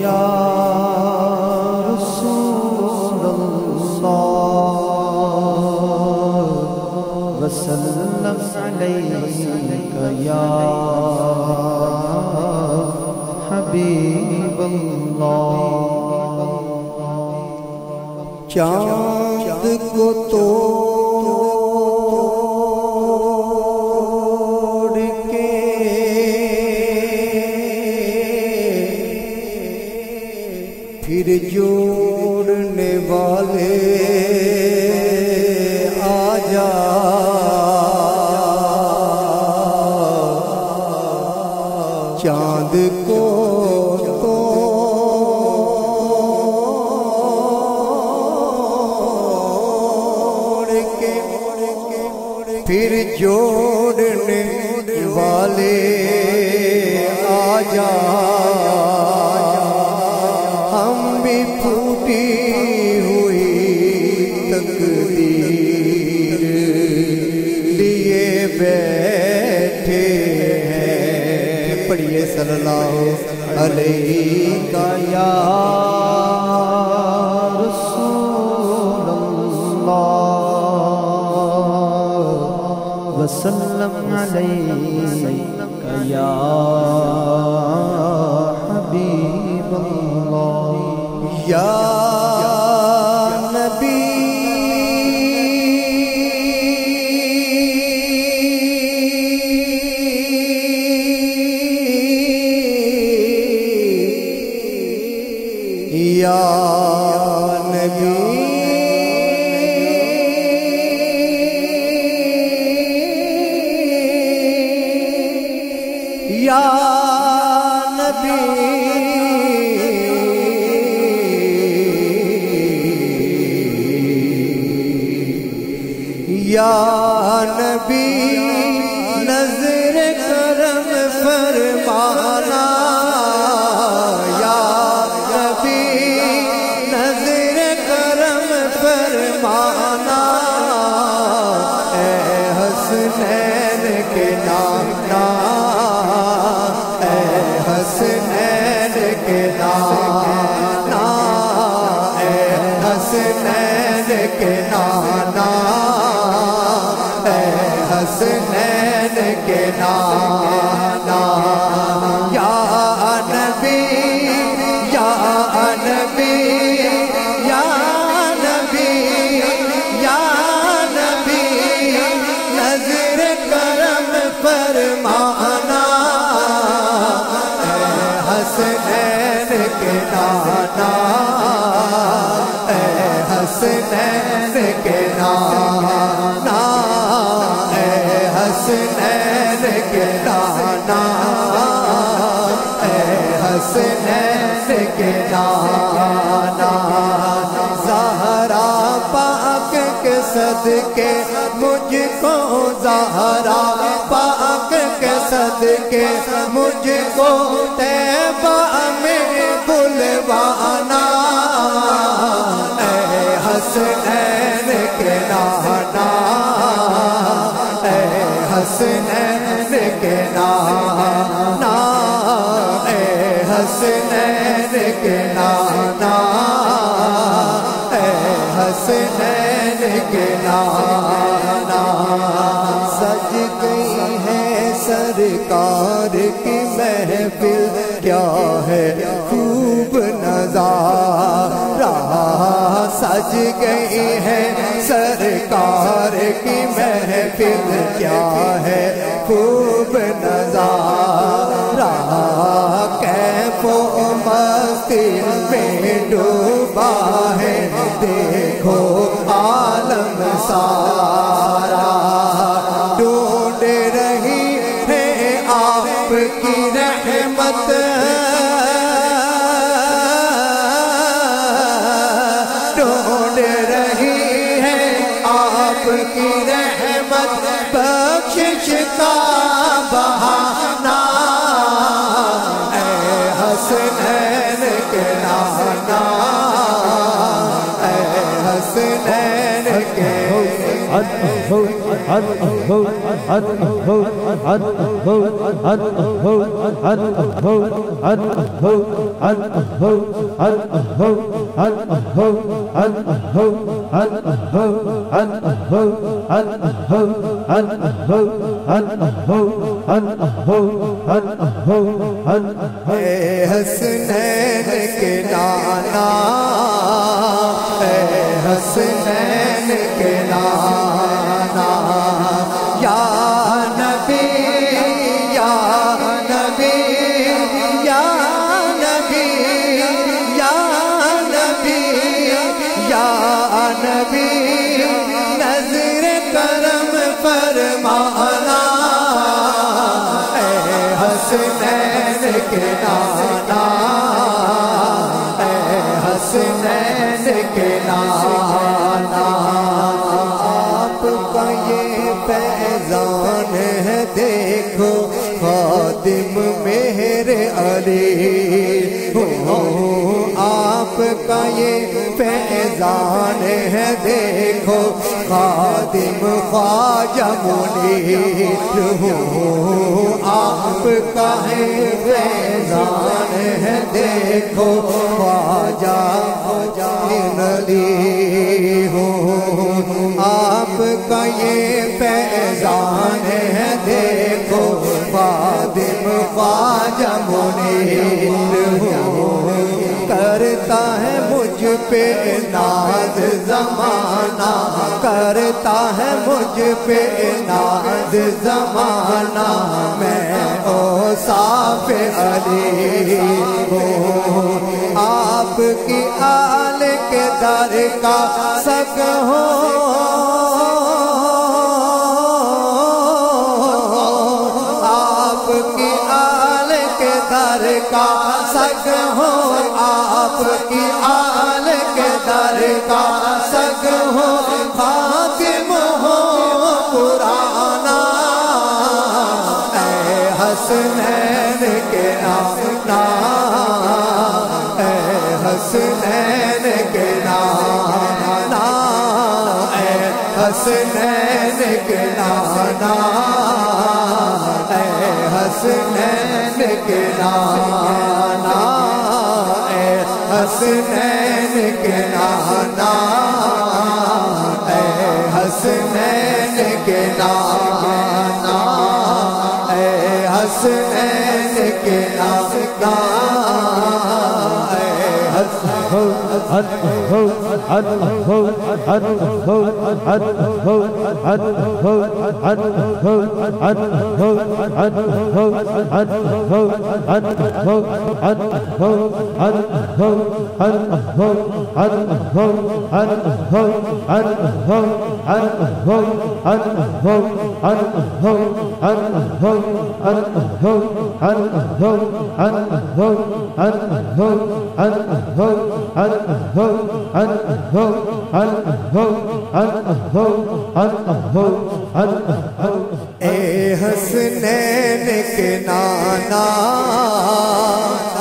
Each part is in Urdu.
یا رسول اللہ وسلم علیک یا حبیب اللہ۔ چاند کو توڑ کے پھر جوڑنے والے آجا، چاند کو توڑ کے پھر جوڑنے والے آجا، ہم بھی پھوٹی ہوئی تقدیر لیے بیٹھے ہیں۔ پڑھیے صلی اللہ علیہ یا رسول اللہ وسلم علیک یا حبیب اللہ۔ یا نبی یا نبی یا نبی یا نبی نظر کرم فرمانا، یا نبی نظر کرم فرمانا، اے حسنین کے نانا، اے حسنین کے نانا، اے حسنین کے نانا، اے حسنین کے نانا، یا نبی یا نبی یا نبی یا نبی نظر کرم فرمانا، اے حسنین کے نانا، اے حسنین کے نانا، اے حسنین کے نانا، اے حسنین کے نانا، زہرا پاک کے صدقے مجھ کو، زہرا پاک کے صدقے مجھ کو طیبہ میں بلوانا، اے حسنین کے نانا، اے حسنین کے نانا، اے حسنین کے نانا، اے حسنین کے نانا، سج گئی ہے سرکار کی محفل، کیا ہے خوب نظارہ، سج گئی ہے سرکار کی محفل، کیا ہے خوب نظارہ، کیف و مستی میں ڈوبا ہے دیکھو عالم سارا، ڈھونڈ رہی ہے آپ کی رحمت، ڈھونڈ رہی ہے آپ کی رحمت، بخشش کا بہانہ، اے حسنین کے نانا، اے حسنین کے حسنین کے نانا، اے حسنین کے نانا، یا نبی یا نبی یا نبی یا نبی یا نبی، نظر کرم فرمانا، اے حسنین کے نانا، اے حسنین کے نانا، آپ کا یہ فیضان ہے دیکھو خادم میرے علی، آپ کا یہ فیضان ہے دیکھو خادم خواجہ منیر، آپ کا ہے فیضان ہے دیکھو خواجہ علی، آپ کا یہ فیضان ہے دیکھو خادم خواجہ منیر، کرتا ہے مجھ پہ ناز زمانہ، کرتا ہے مجھ پہ ناز زمانہ، میں اوصاف علی ہوں، آپ کی آل کے در کا سگ ہوں، آپ کی آل کے در کا سگ ہوں، آپ کی آل کے در کا سگ ہو، خاتم ہو پرانا، اے حسنین کے نانا، اے حسنین کے نانا، اے حسنین کے نانا، اے حسنین کے نانا، حسنین کے نانا، اے حسنین کے نانا، اے حسنین کے نانا، اے اے حسنین کے نانا،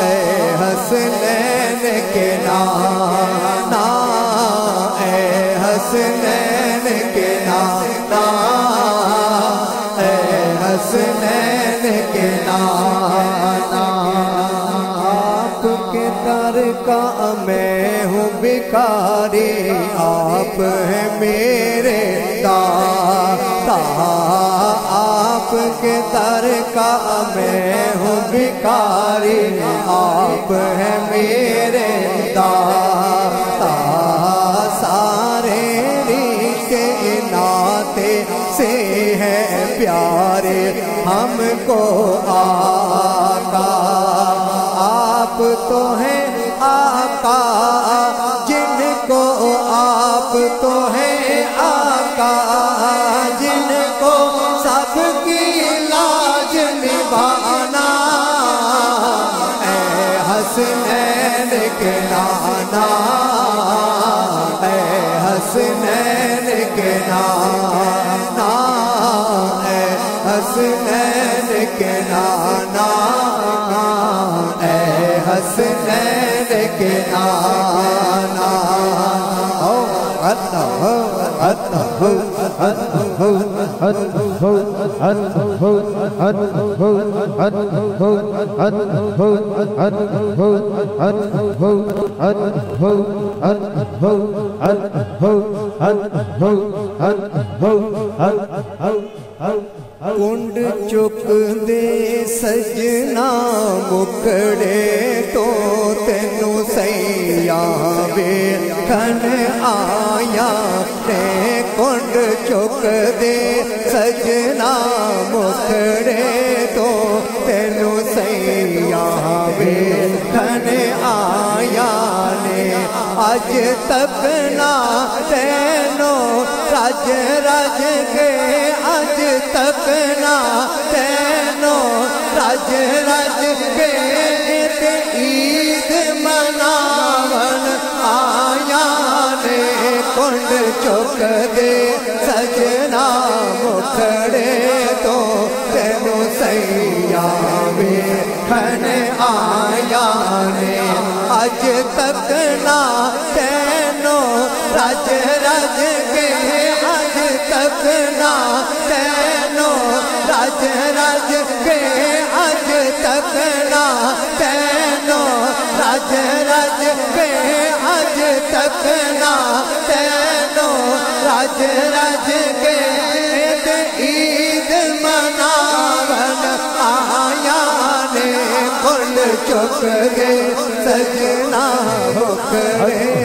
اے حسنین کے نانا، اے حسنین کے نانا، اے حسنین کے نانا، آپ کے در کا میں ہوں بھکاری، آپ ہیں میرے داتا، آپ کے در کا میں ہوں بھکاری، آپ ہیں میرے داتا، سارے رشتے ناتے سے ہے پیارے ہم کو آقا، آپ تو ہیں آقا جن کو، آپ تو ہیں آقا جن کو سب کی لاج نبھانا، اے حسنین کے نانا، اے حسنین کے نانا، اے حسنین کے نانا، اے حسنین کے نانا، کنڈ چک دے سجنا مکڑے تو تینو سیاں ویکھن آیا نے کنڈ چک دے سجنا مکڑے تو تینو سیاں ویکھن آیا نے اج تک نہ تینو رج رج کے اج تک نہ تینو رج رج کے عید مناون آیا نے کنڈ چک دے سجنا مکھڑے تو تینو سیاں ویکھن آیا نے اج تک نہ تینو رج رج کے اج تک نہ تینو رج رج کے اج تک نہ تینو رج رج کے اج تک نہ تینو رج رج کے عید مناون آیا نے کنڈ چک دے سجنا مکھڑے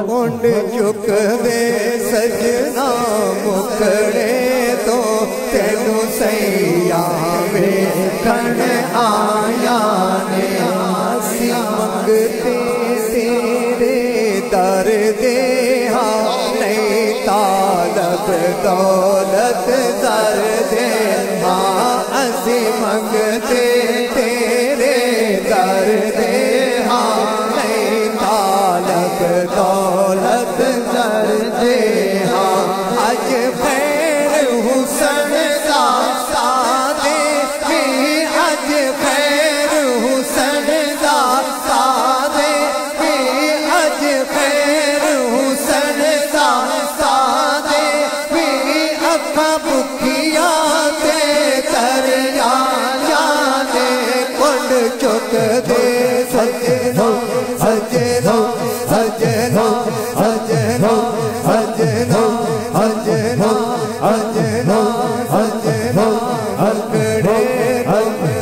کنڈ چک دے سجنا مکھڑے تو تینو سیاں ویکھن آیا نے اسی منگتے تیرے در دے ہاں نہیں طالب دولت در دے ہاں اسی منگتے تیرے در دے ہاں نہیں طالب دولت در دے ہاں اج خیر حسن دا سادے بھی اج خیر حسن دا سادے بھی اج خیر حسن دا سادے بھی اکھاں بکھیاں تے تریا جانے کنڈ چک دے سجنا سجنا سجنا سجنا سجنا سجنا سجنا سجنا مکھڑے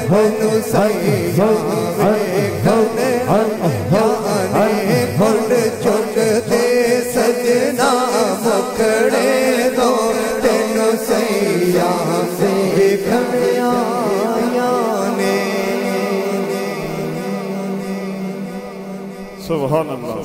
تینو سیاں ویکھن آیا نے کنڈ چک دے سجنا مکھڑے تو تینو سیاں ویکھن آیا نے سبحان اللہ.